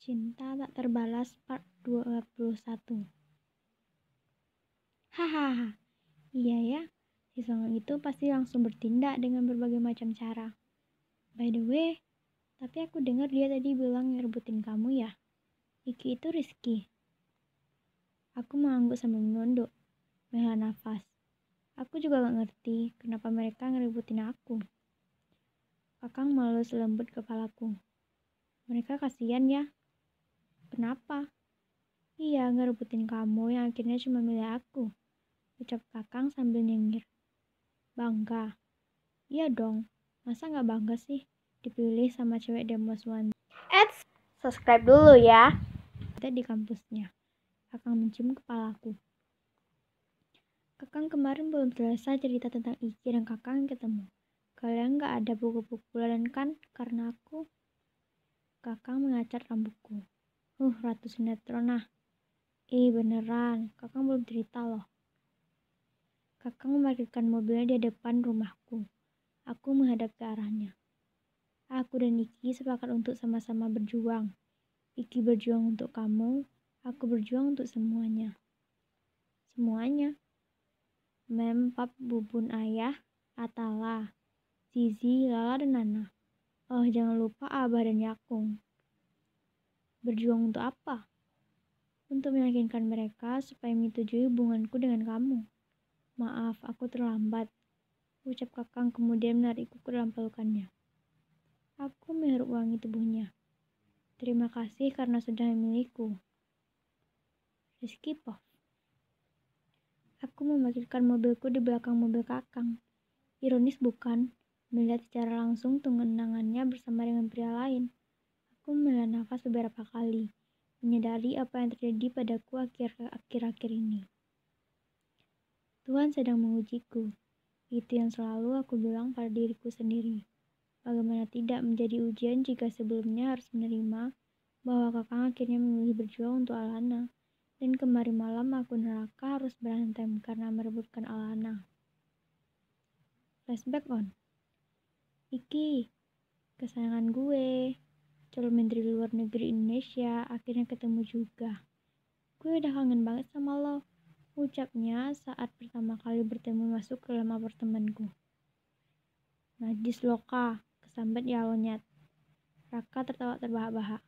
Cinta tak terbalas part 21. Hahaha, iya ya, si Songong itu pasti langsung bertindak dengan berbagai macam cara. By the way, tapi aku dengar dia tadi bilang ngerebutin kamu ya. Iki itu Rizky. Aku mengangguk sambil menunduk, menghela nafas. Aku juga gak ngerti kenapa mereka ngerebutin aku. Kakang malu selembut kepalaku. Mereka kasihan ya. Kenapa? Iya, ngerebutin kamu yang akhirnya cuma milih aku. Ucap Kakang sambil nyengir. Bangga? Iya dong, masa gak bangga sih dipilih sama cewek the most wanted? Subscribe dulu ya. Kita di kampusnya. Kakang mencium kepalaku. Kakang kemarin belum selesai cerita tentang Iki dan Kakang ketemu. Kalian gak ada pukul-pukulan kan karena aku? Kakang mengacat rambutku. Ratu sinetron nah. Beneran, Kakang belum cerita loh. Kakang memarkirkan mobilnya di depan rumahku. Aku menghadap ke arahnya. Aku dan Iki sepakat untuk sama-sama berjuang. Iki berjuang untuk kamu, aku berjuang untuk semuanya. Semuanya? Mem, Pap, Bubun, Ayah, Atala, Zizi, Lala, dan Nana. Oh, jangan lupa Abah dan Yakung. Berjuang untuk apa? Untuk meyakinkan mereka supaya menyetujui hubunganku dengan kamu. Maaf, aku terlambat. Ucap Kakang kemudian menarikku ke dalam pelukannya. Aku menghirup wangi tubuhnya. Terima kasih karena sudah memilihku. Rizky Pov. Aku memarkirkan mobilku di belakang mobil Kakang. Ironis bukan? Melihat secara langsung tunangannya bersama dengan pria lain. Aku menghela nafas beberapa kali, menyadari apa yang terjadi padaku akhir-akhir ini. Tuhan sedang mengujiku. Itu yang selalu aku bilang pada diriku sendiri. Bagaimana tidak menjadi ujian jika sebelumnya harus menerima bahwa Kakang akhirnya memilih berjuang untuk Alana. Dan kemarin malam aku neraka harus berantem karena merebutkan Alana. Flashback on. Iki, kesayangan gue, calon menteri luar negeri Indonesia, akhirnya ketemu juga. Gue udah kangen banget sama lo, ucapnya saat pertama kali bertemu masuk ke dalam apartemenku. Najis loka, kesambat ya lo nyet. Raka tertawa terbahak-bahak.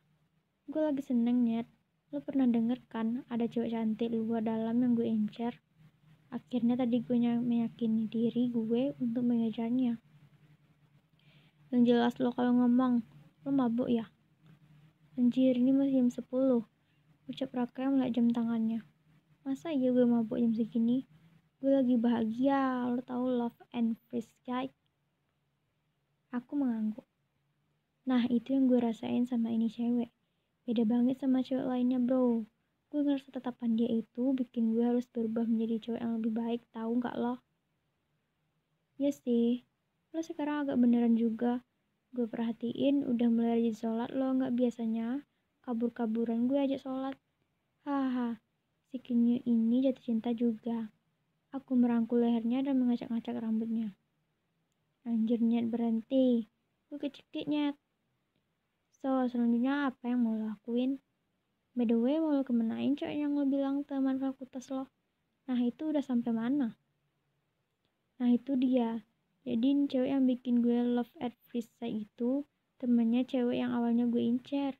Gue lagi seneng nyet. Lo pernah denger kan ada cewek cantik luar dalam yang gue incer? Akhirnya tadi gue meyakini diri gue untuk mengejarnya. Yang jelas lo kalau ngomong, lo mabuk ya? Anjir, ini masih jam 10. Ucap Raka yang melihat jam tangannya. Masa iya gue mabuk jam segini? Gue lagi bahagia, lo tahu love and freeze guys. Aku mengangguk. Nah, itu yang gue rasain sama ini cewek. Beda banget sama cewek lainnya bro. Gue ngerasa tatapan dia itu bikin gue harus berubah menjadi cewek yang lebih baik, tahu gak lo? Ya sih, lo sekarang agak beneran juga. Gue perhatiin udah mulai rajin sholat lo, gak biasanya kabur-kaburan gue ajak sholat. Haha, si Kinyu ini jatuh cinta juga. Aku merangkul lehernya dan mengacak-ngacak rambutnya. Anjir nyet, berhenti. Gue kecekik nyet. So, selanjutnya apa yang mau lo lakuin? By the way, mau lo kemenain cewek yang lo bilang teman fakultas lo? Nah, itu udah sampai mana? Nah, itu dia. Jadi cewek yang bikin gue love at first sight itu temennya cewek yang awalnya gue incer.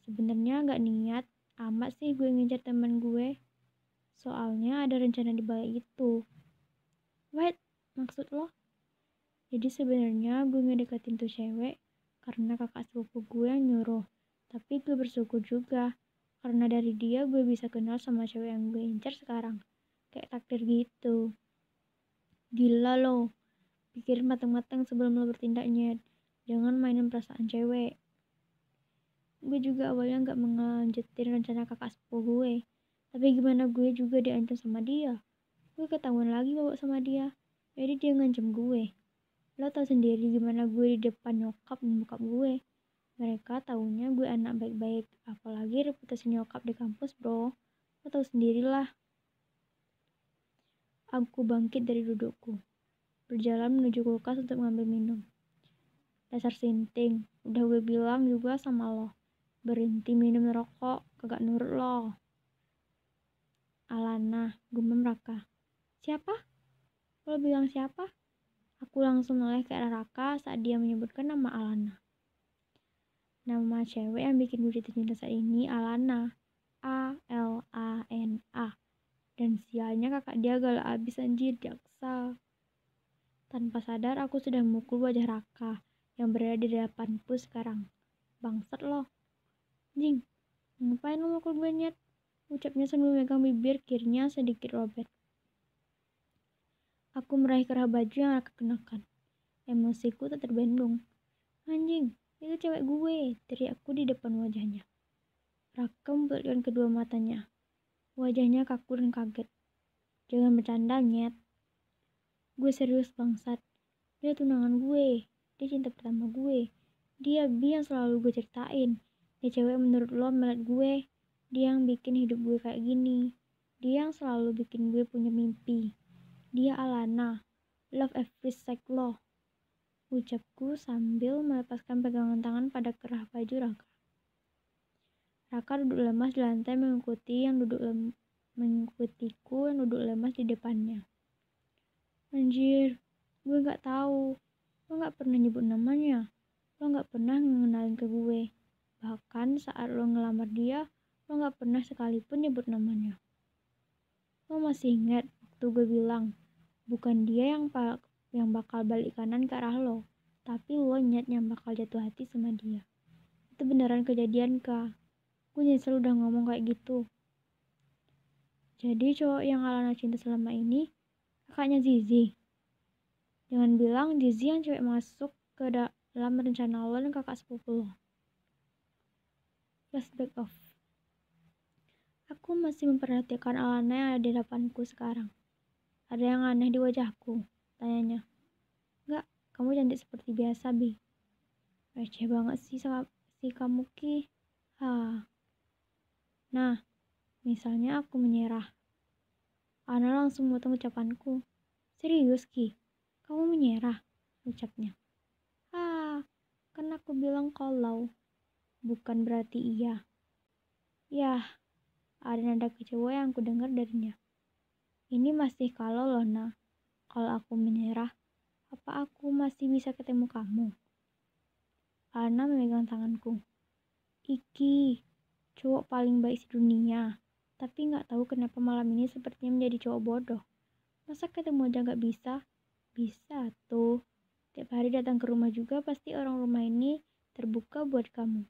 Sebenarnya gak niat amat sih gue ngincer temen gue. Soalnya ada rencana di balik itu. Wait, maksud lo? Jadi sebenarnya gue ngedeketin tuh cewek karena kakak sepupu gue yang nyuruh. Tapi gue bersyukur juga karena dari dia gue bisa kenal sama cewek yang gue incer sekarang. Kayak takdir gitu. Gila lo. Pikirin matang-matang sebelum lo bertindak nyet. Jangan mainin perasaan cewek. Gue juga awalnya gak mengelanjutin rencana kakak sepupu gue. Tapi gimana gue juga diancam sama dia. Gue ketahuan lagi bawa sama dia. Jadi dia ngancam gue. Lo tau sendiri gimana gue di depan nyokap dan bokap gue. Mereka taunya gue anak baik-baik. Apalagi reputasi nyokap di kampus bro. Lo tau sendirilah. Aku bangkit dari dudukku. Berjalan menuju kulkas untuk mengambil minum. Dasar sinting. Udah gue bilang juga sama lo. Berhenti minum rokok, kagak nurut lo. Alana, gumam Raka. Siapa? Lo bilang siapa? Aku langsung noleh ke arah Raka saat dia menyebutkan nama Alana. Nama cewek yang bikin gue jatuh cinta saat ini Alana. A-L-A-N-A. Dan sialnya kakak dia galak abis anjir, jaksa. Tanpa sadar aku sudah memukul wajah Raka yang berada di depanku sekarang. Bangsat lo. Jing, ngapain lo mukul gue nyet? Ucapnya sambil megang bibir kirinya sedikit robek. Aku meraih kerah baju yang Raka kenakan. Emosiku tak terbendung. Anjing, itu cewek gue, teriakku di depan wajahnya. Raka membelotkan kedua matanya. Wajahnya kaku dan kaget. Jangan bercanda, nyet. Gue serius bangsat. Dia tunangan gue. Dia cinta pertama gue. Dia yang selalu gue ceritain. Dia cewek menurut lo melihat gue. Dia yang bikin hidup gue kayak gini. Dia yang selalu bikin gue punya mimpi. Dia Alana. Love every sec lo. Ucapku sambil melepaskan pegangan tangan pada kerah baju Raka. Raka duduk lemas di lantai mengikutiku yang duduk lemas di depannya. Anjir, gue gak tahu. Lo gak pernah nyebut namanya. Lo gak pernah ngenalin ke gue. Bahkan saat lo ngelamar dia, lo gak pernah sekalipun nyebut namanya. Lo masih ingat waktu gue bilang, bukan dia yang bakal balik kanan ke arah lo, tapi lo nyet yang bakal jatuh hati sama dia. Itu beneran kejadian, Kak. Gue nyesel udah ngomong kayak gitu. Jadi cowok yang Alana cinta selama ini kakaknya Zizi. Jangan bilang Zizi yang cewek masuk ke dalam rencana lo dan kakak sepupu lo. Flashback off. Aku masih memperhatikan Alana yang ada di depanku sekarang. Ada yang aneh di wajahku, tanyanya. Enggak, kamu cantik seperti biasa, Bi. Receh banget sih si kamu, Ki. Nah, misalnya aku menyerah. Ana langsung memotong ucapanku. Serius, Ki? Kamu menyerah? Ucapnya. Kan aku bilang kalau. Bukan berarti iya. Yah, ada nada kecewa yang aku dengar darinya. Ini masih kalau loh, Nah. Kalau aku menyerah, apa aku masih bisa ketemu kamu? Ana memegang tanganku. Iki, cowok paling baik di dunia. Tapi gak tahu kenapa malam ini sepertinya menjadi cowok bodoh. Masa ketemu aja gak bisa? Bisa tuh. Tiap hari datang ke rumah juga pasti orang rumah ini terbuka buat kamu.